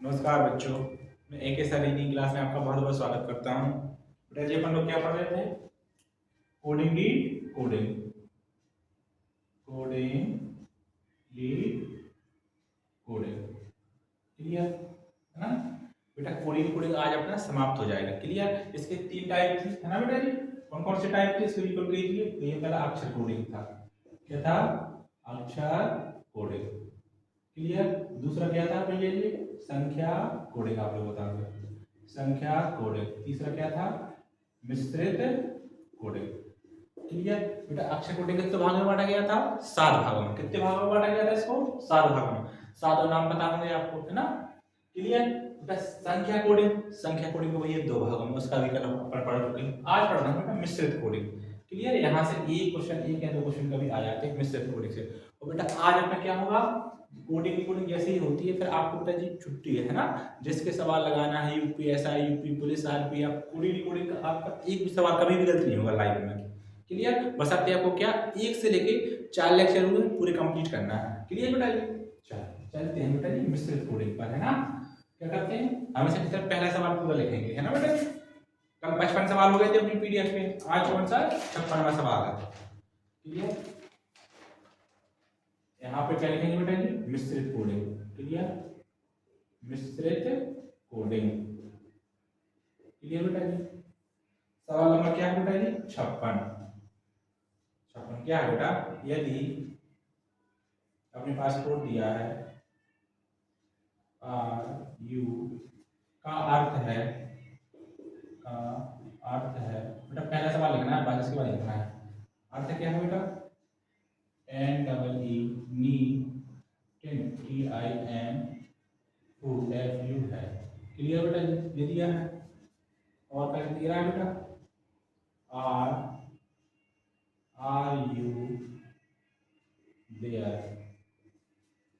नमस्कार बच्चों, मैं एक सर रीडिंग क्लास में आपका बहुत बहुत स्वागत करता हूँ। बेटा जी अपन लोग क्या पढ़ रहे थे? Coding D coding coding D coding clear है ना बेटा। कोडिंग कोडिंग आज अपना समाप्त हो जाएगा। क्लियर। इसके तीन टाइप थे है ना बेटा जी। कौन कौन से टाइप थे इसको रिकॉल कीजिए। तो ये पहला अक्षर कोडिंग था। क्या था? अक्षर कोडिंग। क्लियर। दूसरा क्या था भैया जी? संख्या कोडिंग। आप लोग बता दो संख्या कोडिंग। तीसरा क्या था? मिश्रित कोडिंग। क्लियर बेटा। अक्षर कोडिंग कितने भागों में बांटा गया था? 7 भागों में। कितने भागों में बांटा गया था इसको? 7 भागों में। सातों नाम पता होंगे आपको है ना। क्लियर बेटा। संख्या कोडिंग को वही 2 भागों में, उसका भी कल अपन पढ़ चुके हैं। आज पढ़ना है बेटा मिश्रित कोडिंग। क्लियर। यहाँ से एक क्वेश्चन, एक या दो क्वेश्चन कभी आ जाते हैं मिश्रित कोडिंग से। और बेटा आज अपना क्या होगा? कोडिंग जैसे ही होती है फिर आपको बेटा जी छुट्टी है ना। जिसके सवाल लगाना है यूपीएसआई, यूपी पुलिस, आरपी, आप कोडिंग का आपका एक भी सवाल कभी भी गलत नहीं होगा लाइव में। क्लियर। बस आपको क्या 1 से लेके 4 लेक्चर होंगे पूरे कंप्लीट करना है। क्लियर बेटा जी। चलते हैं बेटा जी मिश्रित कोडिंग पर है ना। क्या करते हैं? हमेशा की तरह पहला सवाल पूरा लिखेंगे है ना बेटा जी। कल 55 सवाल हो गए थे अपनी पीडीएफ में। आज कौन सा? 56वां सवाल है। क्लियर। यहाँ पे क्या लिखेंगे बेटा जी? मिश्रित कोडिंग। क्लियर। मिश्रित कोडिंग। क्लियर बेटा जी। सवाल नंबर क्या है बेटा जी? 56 क्या है बेटा? यदि अपने पास कोड दिया है आर यू का अर्थ है बेटा। पहला सवाल लिखना है, बाद इसके बाद लिखना है। अर्थ क्या है बेटा? एन डबल ई नी टिन टी आई एन फूड एफ यू है। क्लियर बेटा जी। ये दिया है। और क्या दिया है बेटा? आर आर यू देयर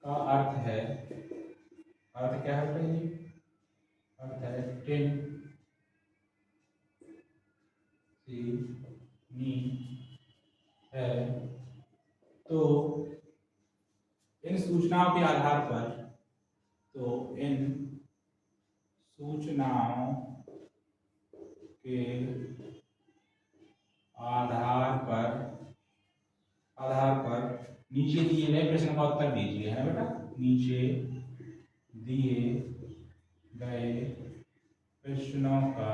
का अर्थ है, अर्थ क्या है बेटा जी? अर्थ है टिन सी नी है। तो इन सूचनाओं के आधार पर इन सूचनाओं के आधार पर नीचे दिए गए प्रश्न का उत्तर दीजिए है बेटा। नीचे दिए गए प्रश्नों का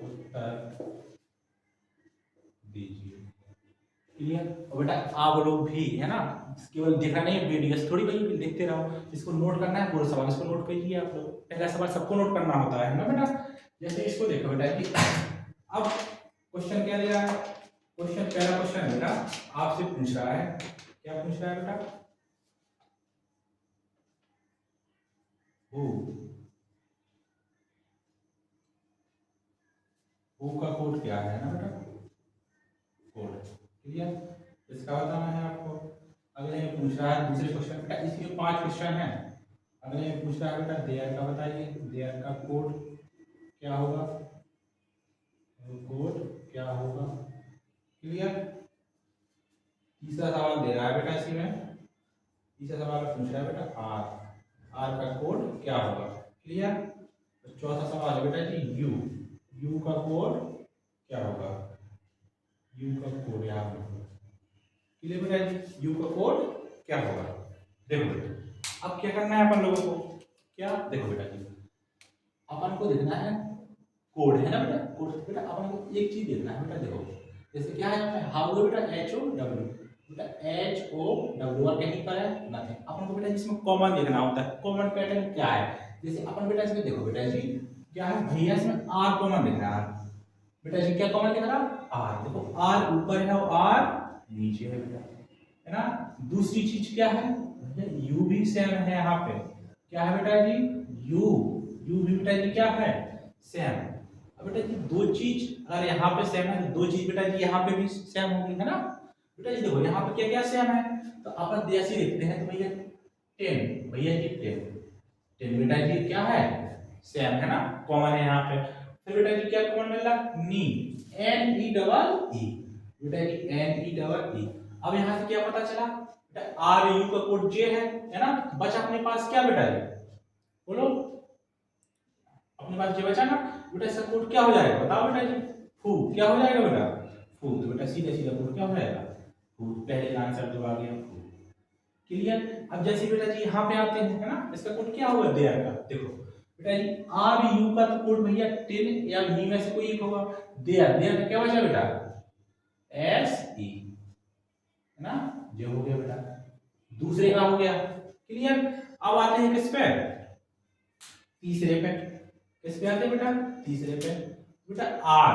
उत्तर दीजिए। क्लियर। और बेटा आप लोग भी है ना, केवल देखना नहीं वीडियोस थोड़ी भाई देखते रहो। इसको नोट करना है पूरा सवाल, इसको नोट कीजिए आप लोग। पहला सवाल सबको नोट करना होता है ना बेटा। जैसे इसको देखो बेटा कि अब क्वेश्चन क्या दे रहा है? क्वेश्चन पहला क्वेश्चन बेटा आपसे पूछ रहा है, क्या पूछ रहा है बेटा? हु का कोड क्या है ना बेटा? कोड। क्लियर। इसका बताना है आपको। अगले में पूछ रहा है दूसरे क्वेश्चन बेटा, इसके 5 क्वेश्चन हैं। अगले में पूछ रहा है बेटा देयर का बताइए, देयर का कोड क्या होगा? कोड क्या होगा? क्लियर। तीसरा सवाल दे रहा है बेटा इसी में, तीसरा सवाल पूछ रहा है बेटा आर का कोड क्या होगा? क्लियर। तो चौथा सवाल है बेटा जी यू का कोड क्या होगा? यू का कोड यहाँ पे। क्लियर बेटा जी। यू का कोड क्या होगा? देखो बेटा अब क्या करना है अपन लोगों को? क्या देखो बेटा जी, अपन को देखना है कोड है ना बेटा। कोड बेटा अपन को एक चीज देखना है बेटा। देखो जैसे क्या है हाउ बेटा एच ओ डब्ल्यू बेटा, एच ओ डब्ल्यू और कहीं पर है नथिंग। अपन को बेटा इसमें कॉमन देखना होता है। कॉमन पैटर्न क्या है? जैसे अपन बेटा इसमें देखो बेटा जी क्या है भैया, इसमें आर कॉमन दिख रहा है बेटा जी। क्या कॉमन दिख रहा है? आर। देखो आर ऊपर है और आर नीचे है बेटा, है ना। दूसरी चीज क्या है? यू भी सेम है यहाँ पे। क्या है बेटा जी? यू भी बेटा जी क्या है? सेम। अब बेटा जी दो चीज अगर यहाँ पे सेम है तो दो चीज बेटा जी यहाँ पे भी सेम होगी है ना बेटा जी। देखो यहाँ पे क्या क्या सेम है तो अपन जैसे देखते हैं तो भैया 10 भैया जी 10 बेटा जी क्या है? सेम है ना, कॉमन है यहाँ पे। फिर बेटा जी क्या कॉमन मिल रहा? नी एन ई डबल ई बेटा G N E double E. अब यहाँ से क्या पता चला आर यू का कोड जे है ना। बचा अपने पास क्या बेटा ये, बोलो अपने पास जे बचा ना बेटा, इसका कोड क्या हो जाएगा बताओ बेटा जी, फू क्या हो जाएगा बेटा, फू। तो बेटा सीधा सीधा कोड क्या हो जाएगा, फू। पहले आंसर तो आ गया फू। क्लियर। अब जैसे बेटा जी यहाँ पे आते हैं है ना, इसका कोड क्या होगा देयर का, देखो बेटा जी आर यू का तो कोड भैया 10 या मी में से कोई एक होगा। देयर, देयर का क्या बचा बेटा, एस ई है ना, जो हो गया बेटा, दूसरे का हो गया। क्लियर। अब आते हैं किस पे, तीसरे पे। किस पे आते हैं बेटा, तीसरे पे। बेटा आर,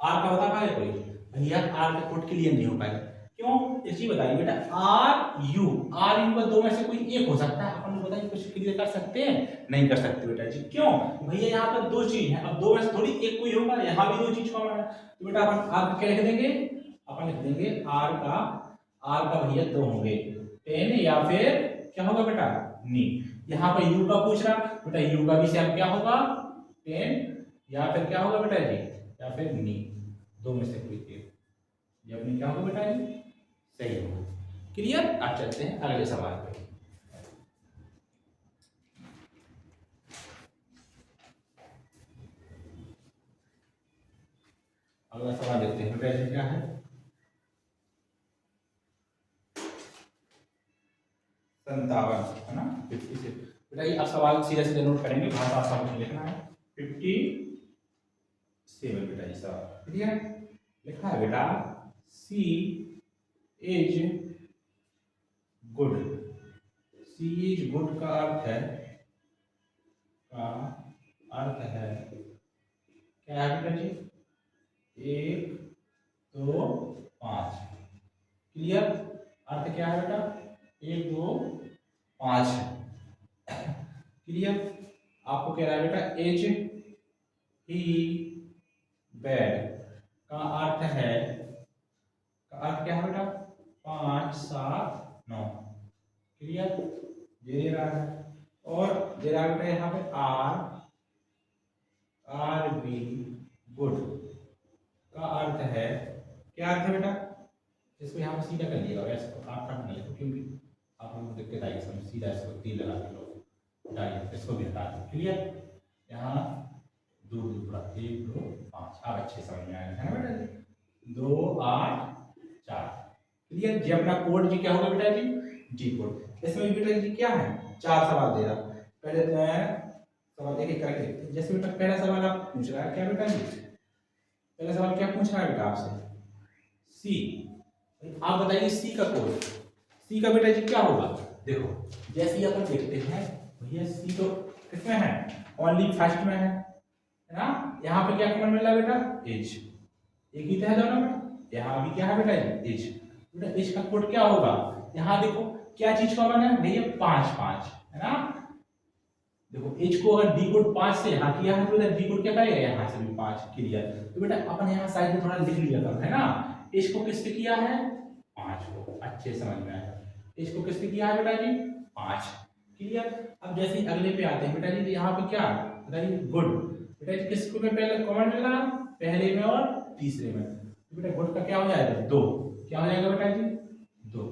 आर का बता पाए कोई भैया, आर का कोड क्लियर नहीं हो पाएगा, क्यों एक चीज बताइए बेटा, आर यू का दो में से कोई एक हो सकता है, अपन बताइए कुछ क्लियर कर सकते हैं, नहीं कर सकते बेटा जी, क्यों भैया यहाँ पर दो चीज है, अब दो में से थोड़ी एक कोई होगा, यहाँ भी दो चीज कॉमन है, तो बेटा अपन आर का क्या लिख देंगे, अपन लिख देंगे आर का भैया दो होंगे, 10 या फिर क्या होगा बेटा, नी। यहाँ पर यू का पूछ रहा बेटा, यू का भी सेम क्या होगा 10 या फिर क्या होगा बेटा जी, या फिर नी, दो में से कोई एक, ये अपनी क्या होगा बेटा जी, सही होगा। क्लियर। अब चलते हैं अगले सवाल पे। अगला सवाल देखते हैं बेटा जी क्या है, संतावन है ना, 56। बेटा ये आप सवाल सीधे सीधे नोट करेंगे, भाषा आसान में लिखना है। 57 बेटा ये सवाल क्लियर। लिखा है बेटा she is good. She is good का अर्थ है, क्या है बेटा जी, 1 2 5। क्लियर। अर्थ क्या है बेटा, 1 2 5। क्लियर। आपको कह रहा है बेटा एज ही बेड का अर्थ है, का अर्थ क्या है बेटा, 5 7 9। क्लियर। दे रहा है, और दे रहा है बेटा यहाँ पे आर बी गुड का अर्थ है, क्या अर्थ है बेटा, इसको यहाँ पे सीधा कर लिएगा, वैसे तो आप रख नहीं, क्योंकि आप लोगों को दिक्कत आएगी समझ, सीधा इसको तीर लगा के लो, डालिए, इसको भी हटा दो। क्लियर। यहाँ दूर दूर पूरा 1 2 5, अब अच्छे समझ में आएगा है ना बेटा जी, 2 8 4। क्लियर। जी अपना कोड जी क्या होगा बेटा जी, जी कोड। इसमें बेटा जी क्या है, 4 सवाल दे रहा, पहले तो सवाल एक एक करके देखते हैं। जैसे बेटा पहला सवाल आप पूछ रहा है क्या बेटा जी, पहला सवाल क्या पूछ रहा है बेटा आपसे, सी। आप बताइए सी का कोड, सी का बेटा जी क्या होगा, देखो जैसे ही अपन देखते हैं भैया सी तो किसमें है, ओनली फर्स्ट में है ना। यहाँ पे क्या कॉमन मिल रहा है बेटा, एज, एक ही तो है दोनों में, यहाँ भी क्या है बेटा एज। बेटा एज का कोड क्या होगा, यहाँ देखो क्या चीज कॉमन है भैया, 5 5 है ना। देखो एच को अगर डी कोड 5 से यहाँ किया है तो बेटा डी कोड क्या करेगा, यहाँ से भी 5। क्लियर। तो बेटा अपन यहाँ साइड में थोड़ा लिख लिया करो है ना, एच को किससे किया है, 5 को, अच्छे समझ में आया। एच को किससे किया है बेटा जी, 5। क्लियर। अब जैसे अगले पे आते हैं बेटा जी, यहाँ पे क्या बेटा जी, गुड। बेटा जी किसको में पहले कॉमन मिल रहा, पहले में और तीसरे में, तो बेटा गुड का क्या हो जाएगा, 2। क्या हो जाएगा बेटा जी, 2।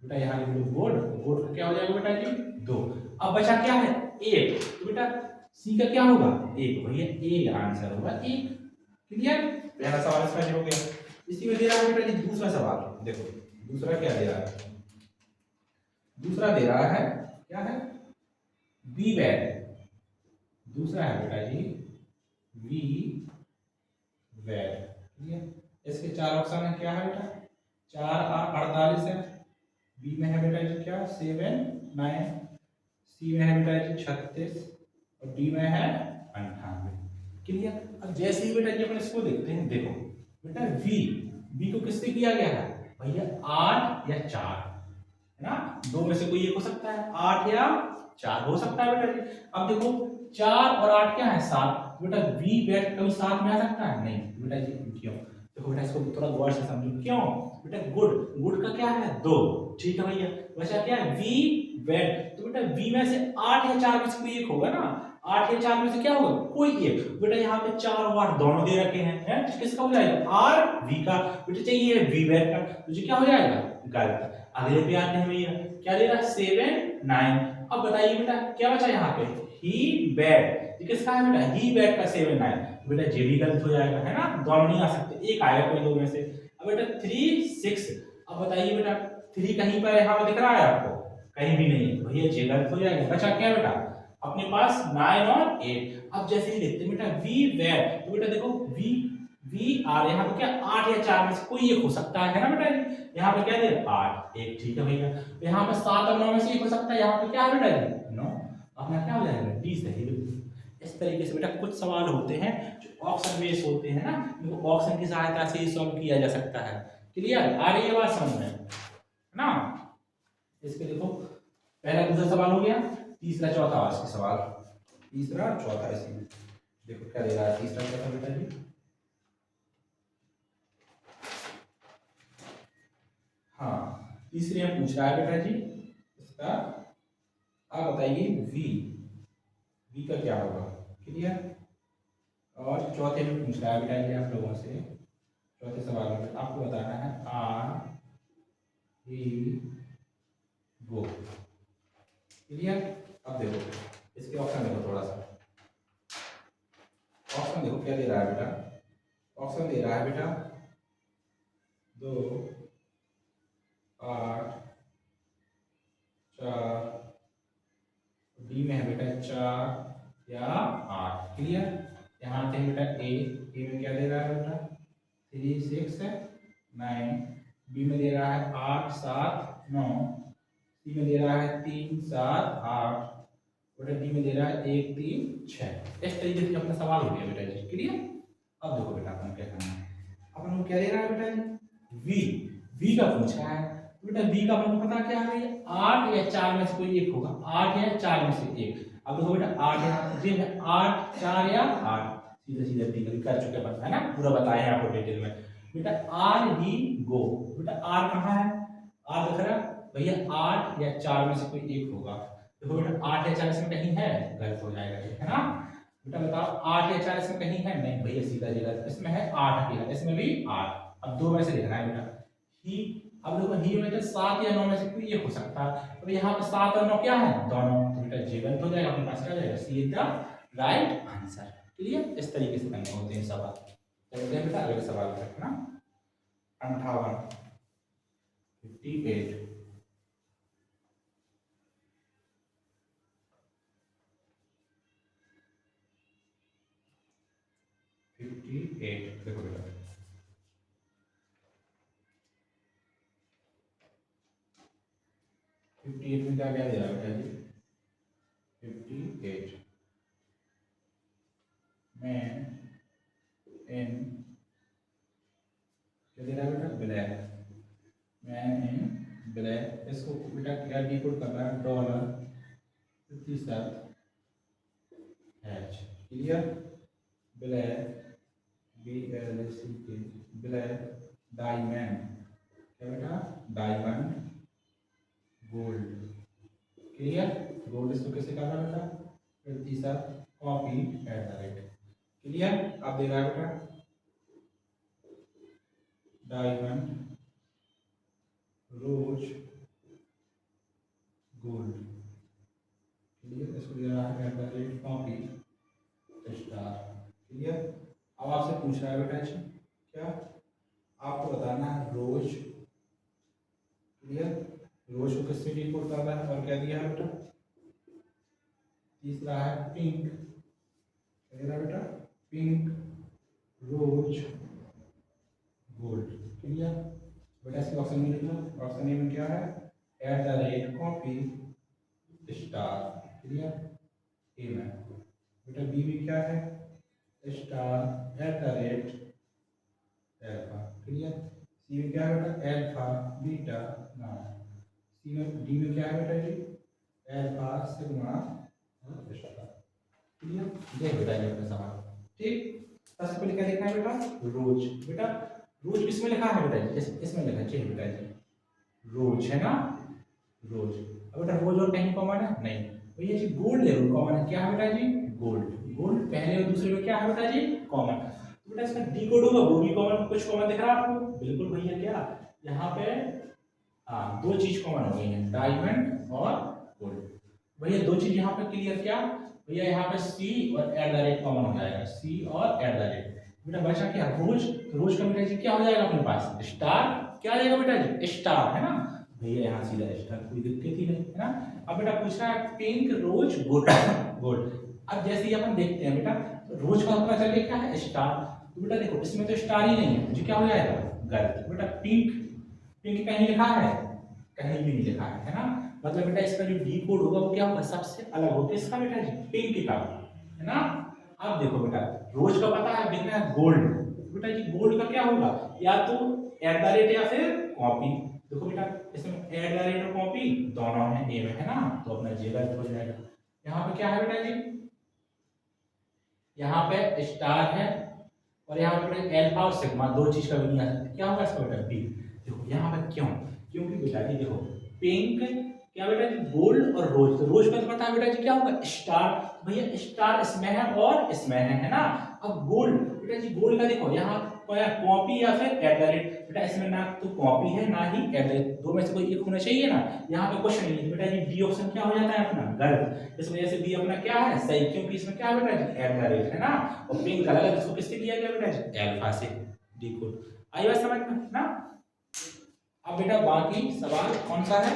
बेटा यहाँ लिख लो गुड, गुड का क्या हो जाएगा बेटा जी, 2। अब बचा क्या है, 1। तो बेटा सी का क्या होगा, 1। भैया ए आंसर होगा 1। क्लियर। पहला सवाल इसका हो गया। इसी में दे रहा है बेटा जी दूसरा सवाल, देखो दूसरा क्या दे रहा है, दूसरा दे रहा है क्या है, बी बैड। दूसरा है बेटा जी वी वैड। इसके 4 ऑप्शन है, क्या है बेटा, 4 और 48 है, बी में है बेटा जी क्या 7 9, सी में है बेटा जी 36 और डी में है 98। क्लियर। अब जैसे ही बेटा जी अपन इसको देखते हैं, देखो बेटा बी को किससे किया गया है भैया, 8 या 4 है ना, दो में से कोई एक हो सकता है, 8 या 4 हो सकता है बेटा जी। अब देखो 4 और 8 क्या है, 7। बेटा वी बैट कभी साथ में आ सकता है, नहीं बेटा जी, क्यों, देखो बेटा इसको थोड़ा गौर से समझो, क्यों बेटा गुड का क्या है, 2। ठीक है भैया, बचा क्या है, वी वेट। तो बेटा वी में से 8 या 4 में से कोई एक होगा ना, 8 या 4 में से क्या होगा, कोई एक। बेटा यहाँ पे 4 और 8 दोनों दे रखे हैं, तो किसका हो जाएगा, आर वी का। बेटा चाहिए वी वेट का, तो क्या हो जाएगा, गलत। अगले पे आते हैं भैया, क्या दे रहा है 7 9। अब बताइए बेटा क्या बचा यहाँ पे, ही बैट, ये किसका है बेटा, ही बैट का 7 9। बेटा जे भी गलत हो जाएगा है ना, दोनों नहीं आ सकते, एक आएगा कोई दो में से। अब बेटा 3 6, अब बताइए बेटा 3 कहीं पर यहाँ पे दिख रहा है आपको, कहीं भी नहीं है, तो भैया जे गलत हो जाएगा। बचा क्या बेटा अपने पास 9 और 8। अब जैसे ही देखते हैं बेटा वी वेर, तो बेटा देखो वी वी आर, यहाँ पे क्या 8 या 4 में से कोई एक हो सकता है ना बेटा जी। यहाँ पे क्या दे 8 1, ठीक है भैया। तो यहाँ पे 7 और 9 में से एक हो सकता है, यहाँ पे क्या है बेटा जी 9, अपना क्या हो जाएगा डी सही बिल्कुल। इस तरीके से बेटा कुछ सवाल होते हैं जो ऑप्शन बेस्ड होते हैं ना, इनको ऑप्शन की सहायता से ही सॉल्व किया जा सकता है। क्लियर, आ रही है बात समझ में है ना। इसके देखो पहला दूसरा सवाल हो गया, तीसरा चौथा आज के सवाल, तीसरा चौथा इसमें देखो क्या दे रहा है तीसरा चौथा बेटा जी। हाँ तीसरे में पूछ रहा है बेटा जी इसका, आप बताइए वी का क्या होगा। क्लियर, और चौथे में पूछ रहा है बेटा जी आप लोगों से, चौथे सवाल में आपको बताना है आर ही गो। क्लियर, अब देखो इसके ऑप्शन देखो थोड़ा सा, ऑप्शन देखो क्या दे रहा है बेटा, ऑप्शन दे रहा है बेटा 2 8 4, डी में है बेटा 4 या 8। क्लियर, यहाँ आते हैं बेटा ए में क्या दे रहा है बेटा 3 6 9, बी में दे रहा है 8 7 9, सी में दे रहा है 3 7 8, बेटा डी में दे रहा है 1 3 6। इस तरीके से अपना सवाल हो गया बेटा जी। क्लियर, अब देखो बेटा अपन क्या करना है, अपन को क्या दे रहा है बेटा जी वी का पूछ रहा है, तो बेटा वी का अपन को पता क्या है 8 या 4 में से कोई एक होगा, 8 या 4 में से एक। अब देखो बेटा 8 या 8 4 या 8, सीधे सीधे टिक कर चुके अपन है ना, पूरा बताया है आपको डिटेल में। बेटा आर ही गो, बेटा आर कहाँ है, आर दिख रहा है भैया 8 या 4 में से कोई एक होगा। देखो बेटा 8 या 4 इसमें कहीं है, गलत हो जाएगा है ना। बेटा बताओ 8 या 4 इसमें कहीं है, नहीं भैया सीधा सीधा इसमें है 8 अकेला, इसमें भी 8। अब दो में से देखना है बेटा ही, अब देखो ही में 7 या 9 में से कोई एक हो सकता है, अब यहाँ पे 7 और 9 क्या है दोनों, तो बेटा जे गलत हो जाएगा, अपने पास क्या हो जाएगा C is the right answer. Clear, इस तरीके से करने होते हैं सवाल। चलते हैं बेटा अगले सवाल पे है ना, 58 58 58 देखो बेटा 58 में क्या क्या दे रहा है बेटा जी 58 में इन क्या दे रहा है बेटा ब्लैक, मैन इन ब्लैक, इसको बेटा क्या डिकोड कर रहा है $57 hatch. Clear, black BLACK black diamond, क्या बेटा डायमंड गोल्ड। क्लियर, गोल्ड इसको कैसे करना बेटा 57 copy eight the rate. Clear, अब दे रहा है बेटा डायमंड रोज गोल्ड। क्लियर, इसको दे रहा है at the rate copy star. Clear, अब आपसे पूछ रहा है बेटा जी क्या, आपको बताना है रोज। क्लियर, रोज को किससे डिकोड करना है, और क्या दिया है बेटा तीसरा है पिंक, क्या दे रहा है बेटा पिंक रोज गोल्ड। क्लियर, बेटा इसके ऑप्शन में लिखो, ऑप्शन ए में क्या है at the rate copy star. Clear, A में बेटा बी में क्या है star at the rate alpha. Clear, C में क्या है बेटा एल्फा बीटा गामा। सी में डी में क्या है बेटा जी एल्फा सिग्मा स्टार। क्लियर, ये बेटा ये अपना सवाल। ठीक, सबसे पहले क्या लिखना है बेटा रोज, बेटा रोज किसमें लिखा है बेटा जी इसमें लिखा चाहिए बेटा जी रोज है ना रोज। अब बेटा रोज और कहीं कॉमन है नहीं, भैया जी गोल्ड ले लो कॉमन है, क्या है बेटा जी गोल्ड, गोल्ड पहले और दूसरे में क्या है बेटा जी कॉमन। तो बेटा इसका डिकोड होगा वो भी कॉमन, कुछ कॉमन दिख रहा है आपको बिल्कुल भैया, क्या यहाँ पे हाँ, दो चीज कॉमन हो गई है, डायमंड और गोल्ड। भैया दो चीज यहाँ पे क्लियर क्या भैया, यहाँ पे सी और एट द रेट कॉमन हो जाएगा, सी और एट द रेट। बेटा बचा क्या, रोज। रोज का बेटा जी क्या हो जाएगा अपने पास, स्टार। क्या आ जाएगा बेटा जी, स्टार, है ना भैया, यहाँ सीधा स्टार, कोई दिक्कत ही नहीं, है ना। अब बेटा पूछ रहा है पिंक रोज गोल्ड। गोल्ड। अब जैसे ही अपन देखते हैं बेटा, रोज का पता चल गया क्या है, स्टार। तो बेटा देखो इसमें तो स्टार ही नहीं है, तो क्या हो जाएगा, गलत। बेटा पिंक, पिंक कहीं लिखा है, कहीं भी नहीं लिखा है ना। मतलब बेटा इसका जो डी कोड होगा वो क्या होगा, सबसे अलग होगा इसका बेटा जी, पिंक का, है ना। अब देखो बेटा रोज का पता है, देखना है गोल्ड। बेटा जी गोल्ड का क्या होगा, या तो एट द रेट या फिर कॉपी। देखो बेटा इसमें एट द रेट और कॉपी दोनों है ए में, है ना, तो अपना जे गलत हो जाएगा। यहाँ पे क्या है बेटा जी, यहाँ पे स्टार है और यहाँ पे अल्फा और सिग्मा, दो चीज का भी नहीं आ सकता, क्या होगा इसका बेटा बी। देखो यहाँ पे क्यों, क्योंकि बेटा जी देखो पिंक क्या बेटा जी, गोल्ड और रोज, तो रोज का तो पता है बेटा जी क्या होगा, स्टार। भैया स्टार इसमें है और इसमें है ना। अब गोल्ड, बेटा जी गोल्ड का देखो यहाँ कॉपी या फिर एट द रेट। बेटा इसमें ना तो कॉपी है ना ही एट द रेट, दो में से कोई एक होना चाहिए ना। यहाँ पे क्वेश्चन नहीं है, बेटा जी बी ऑप्शन क्या हो जाता है अपना, गलत। इस वजह से बी अपना क्या है, सही, क्योंकि इसमें क्या है बेटा जी, एट द रेट, है ना। और पिंक कलर है, इसको किससे किया गया बेटा जी, अल्फा से, डी कोड। आई बात समझ में ना। अब बेटा बाकी सवाल कौन सा है,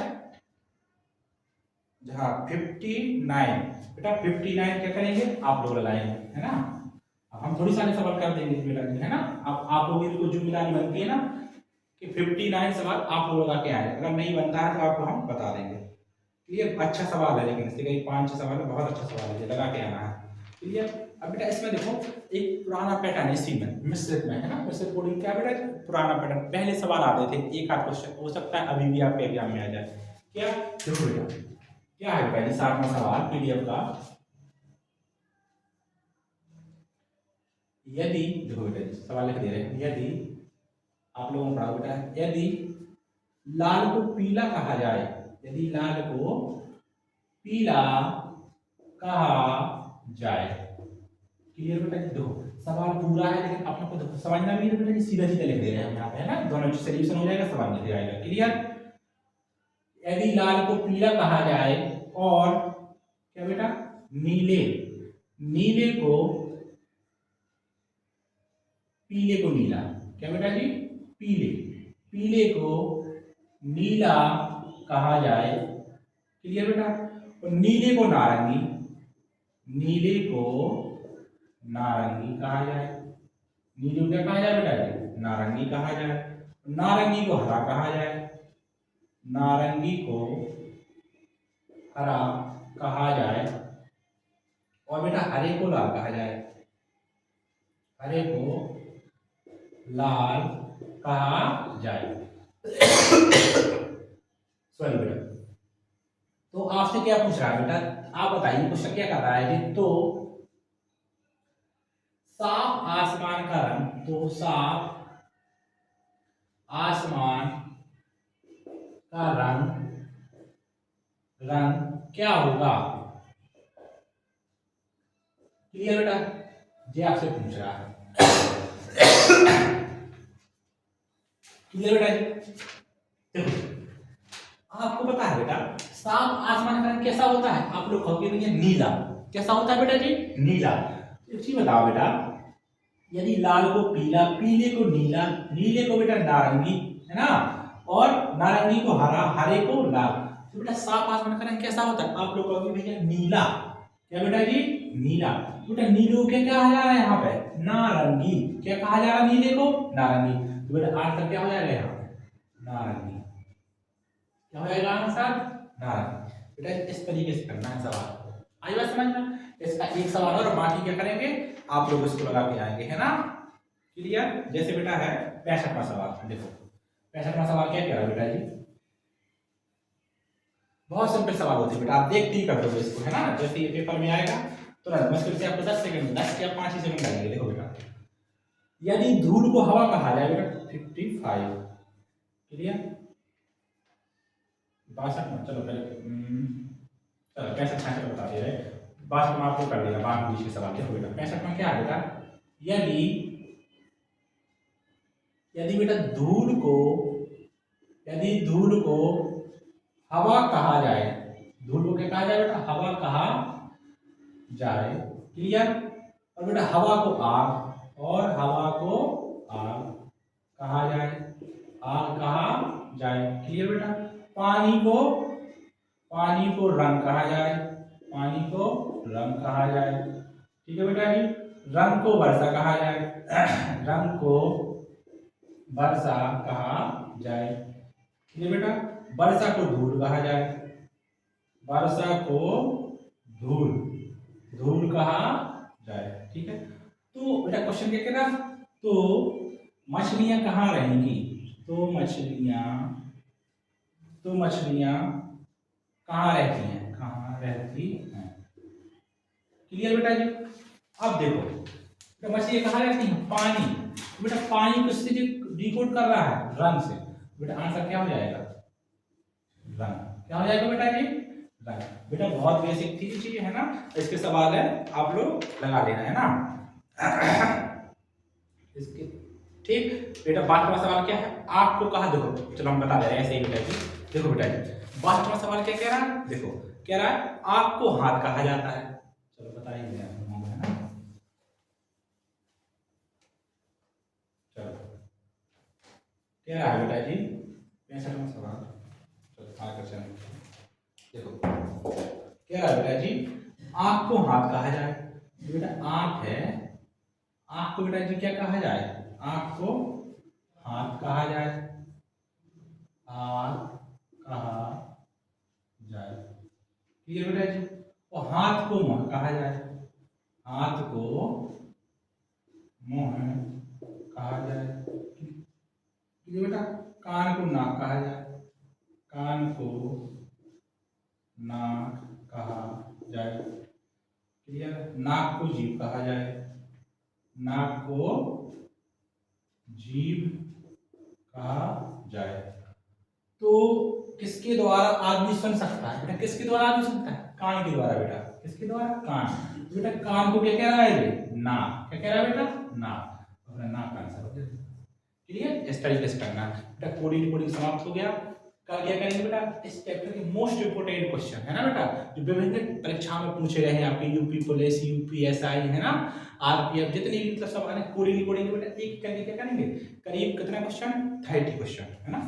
जहाँ 59, बेटा 59 क्या करेंगे आप लोग लगाएंगे, है ना। अब हम थोड़ी सारे सवाल कर देंगे बेटा जी, है ना। अब आप लोगों को जो मिलानी बनती है ना कि 59 सवाल आप लोग लगा के आए, अगर नहीं बनता है तो आपको हम बता देंगे। क्लियर, अच्छा सवाल है, लेकिन इससे कई 5 सवाल है, बहुत अच्छा सवाल है, लगा के आना है। क्लियर। अब बेटा इसमें देखो एक पुराना पैटर्न है इसी में, मिश्रित में, है ना। मिश्रित कोडिंग क्या बेटा, पुराना पैटर्न, पहले सवाल आते थे, एक आध क्वेश्चन हो सकता है अभी भी आपके एग्जाम में आ जाए। क्या देखो बेटा क्या है बेटा जी, 7वां सवाल पीडीएफ का। यदि देखो बेटा जी सवाल लिख दे रहे हैं, यदि आप लोगों को पढ़ा बेटा, यदि लाल को पीला कहा जाए, यदि लाल को पीला कहा जाए। क्लियर बेटा जी, देखो सवाल पूरा है लेकिन अपने को देखो समझना भी है बेटा जी, सीधा सीधा लिख दे रहे हैं हम यहाँ पे, है ना, दोनों सोल्यूशन हो जाएगा, सवाल लिख जाएगा। क्लियर। यदि लाल को पीला कहा जाए और क्या बेटा, नीले, नीले को पीले को नीला, क्या बेटा जी, पीले, पीले को नीला कहा जाए। क्लियर बेटा। और नीले को नारंगी, नीले को नारंगी कहा जाए। नीले को क्या कहा जाए बेटा जी, नारंगी कहा जाए। नारंगी को हरा कहा जाए, नारंगी को हरा कहा जाए। और बेटा हरे को लाल कहा जाए, हरे को लाल कहा जाए। सॉरी बेटा, तो आपसे क्या पूछ रहा है बेटा, आप बताइए क्वेश्चन क्या कर रहा है जी। तो साफ आसमान का रंग, तो साफ आसमान का रंग, रंग क्या होगा। क्लियर बेटा, ये आपसे पूछ रहा है। क्लियर बेटा जी, देखो आपको पता है बेटा साफ आसमान का रंग कैसा होता है, आप लोग कहोगे भैया नीला। कैसा होता है बेटा जी, नीला। एक चीज बताओ बेटा, यदि लाल को पीला, पीले को नीला, नीले को बेटा नारंगी, है ना, और नारंगी को हरा, हरे को लाल, तो बेटा साफ आसमान का रंग कैसा होता है, आप लोग कहोगे भैया नीला। क्या बेटा जी, नीला। बेटा नीले को क्या कहा जा रहा है यहाँ पे, नारंगी। क्या कहा जा रहा है नीले को, नारंगी। तो बेटा आठ तक क्या हो जाएगा यहाँ पे, नारंगी। क्या हो जाएगा आंसर, नारंगी। बेटा इस तरीके से करना है सवाल, आई बात समझ में। इसका एक सवाल और बाकी क्या करेंगे आप लोग इसको लगा के आएंगे, है ना। क्लियर। जैसे बेटा है 65वां सवाल, देखो 65वां सवाल क्या कह रहा है बेटा जी, बहुत सिंपल सवाल होते हैं बेटा, आप देखते ही कर दोगे इसको, है ना। जैसे ये पेपर में आएगा तो मुश्किल से आपको 10 सेकंड, 10 या 5 ही सेकंड लगेंगे। देखो बेटा, यदि धूल को हवा कहा जाए बेटा 55। क्लियर। 62 में चलो पहले चलो 65 बता दे रहे, 62 में आपको कर देगा, बाकी बीच के सवाल। देखो बेटा 65 में क्या है बेटा, यदि, यदि बेटा धूल को, यदि धूल को हवा कहा जाए, धूल को क्या कहा जाए बेटा, हवा कहा जाए, क्लियर। और बेटा हवा को आग, और हवा को आग कहा जाए, आग कहा जाए, क्लियर बेटा। पानी को रंग कहा जाए, पानी को रंग कहा जाए, ठीक है बेटा जी। रंग को वर्षा कहा जाए, रंग को वर्षा कहा जाए, ठीक है बेटा। वर्षा को धूल कहा जाए, वर्षा को धूल धूल कहा जाए, ठीक है। तो बेटा क्वेश्चन क्या कह रहा, तो मछलियां कहाँ रहेंगी, तो मछलियां कहाँ रहती हैं, कहाँ रहती हैं, क्लियर बेटा जी। अब देखो बेटा मछलियां कहाँ रहती हैं, पानी, तो बेटा पानी किससे डिकोड कर रहा है, रंग से। बेटा आंसर क्या हो जाएगा, रंग, क्या हो जाएगा बेटा जी, रंग। बेटा बहुत बेसिक थी चीज है ना, इसके सवाल है आप लोग लगा लेना है ना इसके, ठीक। बेटा 12वां सवाल क्या है, आपको कहा, देखो चलो हम बता दे रहे हैं ऐसे ही बेटा जी। देखो बेटा जी 12वां सवाल क्या कह रहा है, देखो कह रहा है आपको हाथ कहा जाता है, चलो बताइए है ना, चलो क्या रहा है बेटा जी 65वां सवाल, चलो आगे चलें। देखो क्या रहा है बेटा जी, आँख को हाथ कहा जाए, बेटा आँख है, आँख को बेटा जी क्या कहा जाए, आँख को हाथ कहा जाए, हाथ कहा जाए, क्लियर बेटा जी। और हाथ को मुंह कहा जाए, हाथ को मुंह कहा जाए, क्लियर बेटा। कान को नाक कहा जाए, कान को नाक कहा जाए, क्लियर। नाक को जीभ कहा जाए, नाक को जीभ कहा जाए। तो किसके द्वारा आदमी सुन सकता है, बेटा किसके द्वारा आदमी सुनता है, कान के द्वारा बेटा, किसके द्वारा, कान। बेटा कान को क्या कह रहा है, नाक, क्या कह रहा है बेटा, नाक, अपना नाक का आंसर हो गया, क्लियर। इस तरीके से करना बेटा। कोडिंग समाप्त हो गया। कल क्या करेंगे बेटा, इस चैप्टर के मोस्ट इंपोर्टेंट क्वेश्चन है ना बेटा, जो विभिन्न परीक्षा में पूछे गए हैं आपके, यूपी पुलिस, यूपीएसआई है ना, आरपीएफ, जितने भी मतलब सवाल है कोडिंग बेटा एक करके क्या करेंगे, करीब कितना क्वेश्चन, 30 क्वेश्चन है ना,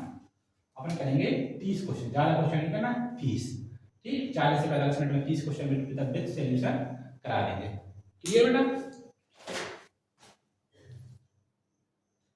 अपन करेंगे 30 क्वेश्चन, ज्यादा क्वेश्चन नहीं करना, 30, ठीक। 40 से 45 मिनट में 30 क्वेश्चन विद सोल्यूशन करा देंगे, क्लियर बेटा।